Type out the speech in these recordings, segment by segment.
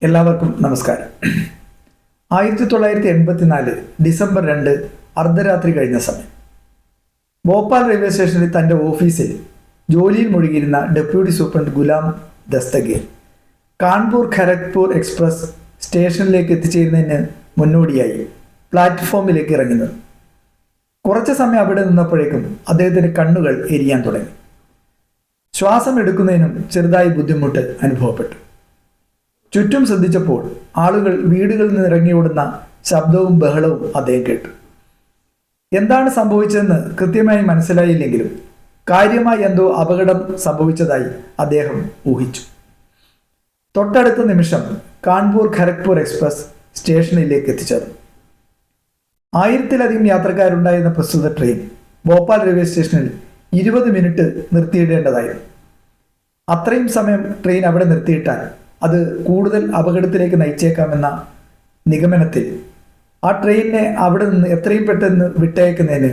എല്ലാവർക്കും നമസ്കാരം. 1984 ഡിസംബർ 2 അർദ്ധരാത്രി കഴിഞ്ഞ സമയം ഭോപ്പാൽ റെയിൽവേ സ്റ്റേഷനിൽ തൻ്റെ ഓഫീസിൽ ജോലിയിൽ മുഴുകിയിരുന്ന deputy superintendent Ghulam Dastagir Kanpur Kharagpur express സ്റ്റേഷനിലേക്ക് എത്തിച്ചേരുന്നതിന് മുന്നോടിയായി പ്ലാറ്റ്ഫോമിലേക്ക് ഇറങ്ങുന്നത്. കുറച്ച് സമയം അവിടെ നിന്നപ്പോഴേക്കും അദ്ദേഹത്തിൻ്റെ കണ്ണുകൾ എരിയാൻ തുടങ്ങി. ശ്വാസം എടുക്കുന്നതിനും ചെറുതായി ബുദ്ധിമുട്ട് അനുഭവപ്പെട്ടു. ചുറ്റും ശ്രദ്ധിച്ചപ്പോൾ ആളുകൾ വീടുകളിൽ നിന്ന് ഇറങ്ങിയോടുന്ന ശബ്ദവും ബഹളവും അദ്ദേഹം കേട്ടു. എന്താണ് സംഭവിച്ചതെന്ന് കൃത്യമായി മനസ്സിലായില്ലെങ്കിലും കാര്യമായി എന്തോ അപകടം സംഭവിച്ചതായി അദ്ദേഹം ഊഹിച്ചു. തൊട്ടടുത്ത നിമിഷം കാൺപൂർ ഖരഗ്പൂർ എക്സ്പ്രസ് സ്റ്റേഷനിലേക്ക് എത്തിച്ചേർന്നു. 1000-ലധികം യാത്രക്കാരുണ്ടായിരുന്ന പ്രസ്തുത ട്രെയിൻ ഭോപ്പാൽ റെയിൽവേ സ്റ്റേഷനിൽ 20 മിനിറ്റ് നിർത്തിയിടേണ്ടതായിരുന്നു. അത്രയും സമയം ട്രെയിൻ അവിടെ നിർത്തിയിട്ടാൽ അത് കൂടുതൽ അപകടത്തിലേക്ക് നയിച്ചേക്കാമെന്ന നിഗമനത്തിൽ ആ ട്രെയിനിനെ അവിടെ നിന്ന് എത്രയും പെട്ടെന്ന് വിട്ടയക്കുന്നതിന്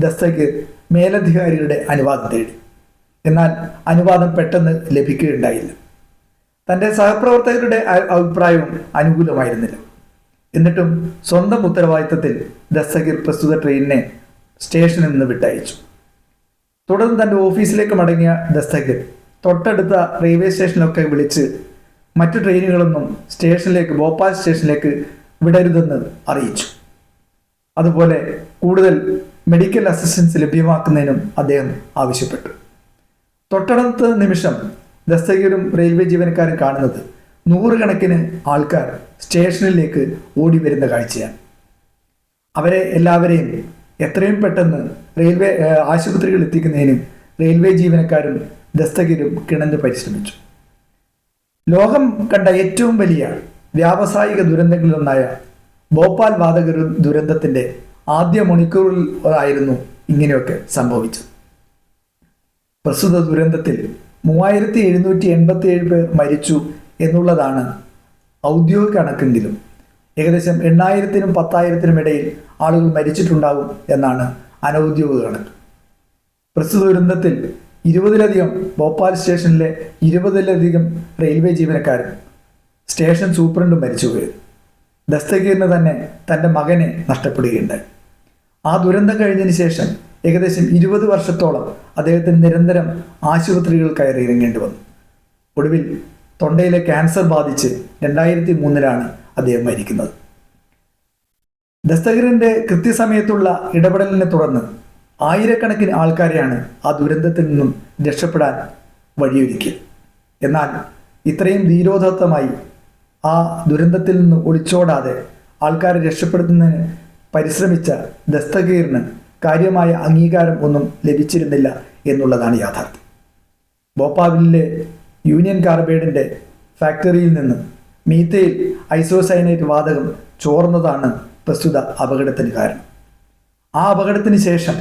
ദസ്തഗീർ മേലധികാരികളുടെ അനുവാദം തേടി. എന്നാൽ അനുവാദം പെട്ടെന്ന് ലഭിക്കുകയുണ്ടായില്ല. തൻ്റെ സഹപ്രവർത്തകരുടെ അഭിപ്രായവും അനുകൂലമായിരുന്നില്ല. എന്നിട്ടും സ്വന്തം ഉത്തരവാദിത്തത്തിൽ ദസ്തഗീർ പ്രസ്തുത ട്രെയിനിനെ സ്റ്റേഷനിൽ നിന്ന് വിട്ടയച്ചു. തുടർന്ന് തൻ്റെ ഓഫീസിലേക്ക് മടങ്ങിയ ദസ്തഗീർ തൊട്ടടുത്ത റെയിൽവേ സ്റ്റേഷനിലൊക്കെ വിളിച്ച് മറ്റു ട്രെയിനുകളൊന്നും ഭോപ്പാൽ സ്റ്റേഷനിലേക്ക് വിടരുതെന്ന് അറിയിച്ചു. അതുപോലെ കൂടുതൽ മെഡിക്കൽ അസിസ്റ്റൻസ് ലഭ്യമാക്കുന്നതിനും അദ്ദേഹം ആവശ്യപ്പെട്ടു. തൊട്ടടുത്ത നിമിഷം ദസ്തഗീറും റെയിൽവേ ജീവനക്കാരും കാണുന്നത് നൂറുകണക്കിന് ആൾക്കാർ സ്റ്റേഷനിലേക്ക് ഓടി വരുന്ന കാഴ്ചയാണ്. അവരെ എല്ലാവരെയും എത്രയും പെട്ടെന്ന് റെയിൽവേ ആശുപത്രികളിൽ എത്തിക്കുന്നതിന് റെയിൽവേ ജീവനക്കാരും ദസ്തഗീറും കിണഞ്ഞ് പരിശ്രമിച്ചു. ലോകം കണ്ട ഏറ്റവും വലിയ വ്യാവസായിക ദുരന്തങ്ങളിലൊന്നായ ഭോപ്പാൽ വാതക ദുരന്തത്തിൻ്റെ ആദ്യ മണിക്കൂറിൽ ആയിരുന്നു ഇങ്ങനെയൊക്കെ സംഭവിച്ചത്. പ്രസ്തുത ദുരന്തത്തിൽ 3787 പേർ മരിച്ചു എന്നുള്ളതാണ് ഔദ്യോഗിക കണക്കെങ്കിലും ഏകദേശം 8000-നും 10,000-നും ഇടയിൽ ആളുകൾ മരിച്ചിട്ടുണ്ടാകും എന്നാണ് അനൗദ്യോഗിക കണക്ക്. പ്രസ്തുത ദുരന്തത്തിൽ 20-ലധികം ഭോപ്പാൽ സ്റ്റേഷനിലെ 20-ലധികം റെയിൽവേ ജീവനക്കാരും സ്റ്റേഷൻ സൂപ്രണ്ടും മരിച്ചുപോയി. ദസ്തഗീറിന് തന്നെ തൻ്റെ മകനെ നഷ്ടപ്പെടുകയുണ്ടായി. ആ ദുരന്തം കഴിഞ്ഞതിന് ശേഷം ഏകദേശം 20 വർഷത്തോളം അദ്ദേഹത്തിന് നിരന്തരം ആശുപത്രികൾ കയറി ഇറങ്ങേണ്ടി വന്നു. ഒടുവിൽ തൊണ്ടയിലെ ക്യാൻസർ ബാധിച്ച് 2003-ലാണ് അദ്ദേഹം മരിക്കുന്നത്. ദസ്തഗീറിൻ്റെ കൃത്യസമയത്തുള്ള ഇടപെടലിനെ തുടർന്ന് ആയിരക്കണക്കിന് ആൾക്കാരെയാണ് ആ ദുരന്തത്തിൽ നിന്നും രക്ഷപ്പെടാൻ വഴിയൊരുക്കിയത്. എന്നാൽ ഇത്രയും ധീരോദത്തമായി ആ ദുരന്തത്തിൽ നിന്ന് ഒളിച്ചോടാതെ ആൾക്കാരെ രക്ഷപ്പെടുത്തുന്നതിന് പരിശ്രമിച്ച ദസ്തഗീറിന് കാര്യമായ അംഗീകാരം ഒന്നും ലഭിച്ചിരുന്നില്ല എന്നുള്ളതാണ് യാഥാർത്ഥ്യം. ഭോപ്പാലിലെ യൂണിയൻ കാർബൈഡിൻ്റെ ഫാക്ടറിയിൽ നിന്ന് മീഥൈൽ ഐസോസൈനേറ്റ് വാതകം ചോർന്നതാണ് പ്രസ്തുത അപകടത്തിന് കാരണം. ആ അപകടത്തിന് ശേഷം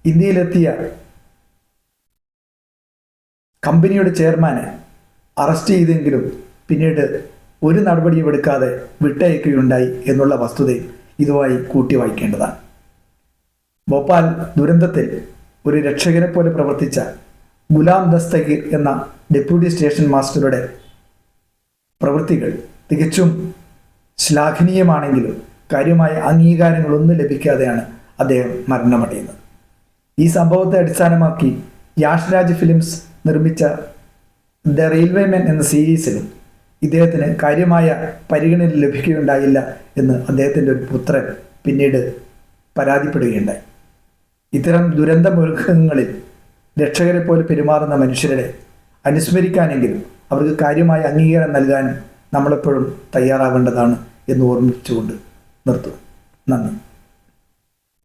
ഇന്ത്യയിലെത്തിയ കമ്പനിയുടെ ചെയർമാനെ അറസ്റ്റ് ചെയ്തെങ്കിലും പിന്നീട് ഒരു നടപടിയും എടുക്കാതെ വിട്ടയക്കുകയുണ്ടായി എന്നുള്ള വസ്തുതയും ഇതുമായി കൂട്ടി വായിക്കേണ്ടതാണ്. ഭോപ്പാൽ ദുരന്തത്തിൽ ഒരു രക്ഷകനെ പോലെ പ്രവർത്തിച്ച ഗുലാം ദസ്തഗീർ എന്ന ഡെപ്യൂട്ടി സ്റ്റേഷൻ മാസ്റ്ററുടെ പ്രവൃത്തികൾ തികച്ചും ശ്ലാഘനീയമാണെങ്കിലും കാര്യമായ അംഗീകാരങ്ങളൊന്നും ലഭിക്കാതെയാണ് അദ്ദേഹം മരണമടയുന്നത്. ഈ സംഭവത്തെ അടിസ്ഥാനമാക്കി യാഷ് രാജ് ഫിലിംസ് നിർമ്മിച്ച ദ റെയിൽവേമാൻ എന്ന സീരീസിലും ഇദ്ദേഹത്തിന് കാര്യമായ പരിഗണന ലഭിക്കുകയുണ്ടായില്ല എന്ന് അദ്ദേഹത്തിൻ്റെ ഒരു പുത്രൻ പിന്നീട് പരാതിപ്പെടുകയുണ്ടായി. ഇത്തരം ദുരന്തമുഖങ്ങളിൽ രക്ഷകരെ പോലെ പെരുമാറുന്ന മനുഷ്യരെ അനുസ്മരിക്കാനെങ്കിലും അവർക്ക് കാര്യമായ അംഗീകാരം നൽകാനും നമ്മളെപ്പോഴും തയ്യാറാവേണ്ടതാണ് എന്ന് ഓർമ്മിച്ചുകൊണ്ട് നിർത്തുന്നു. നന്ദി.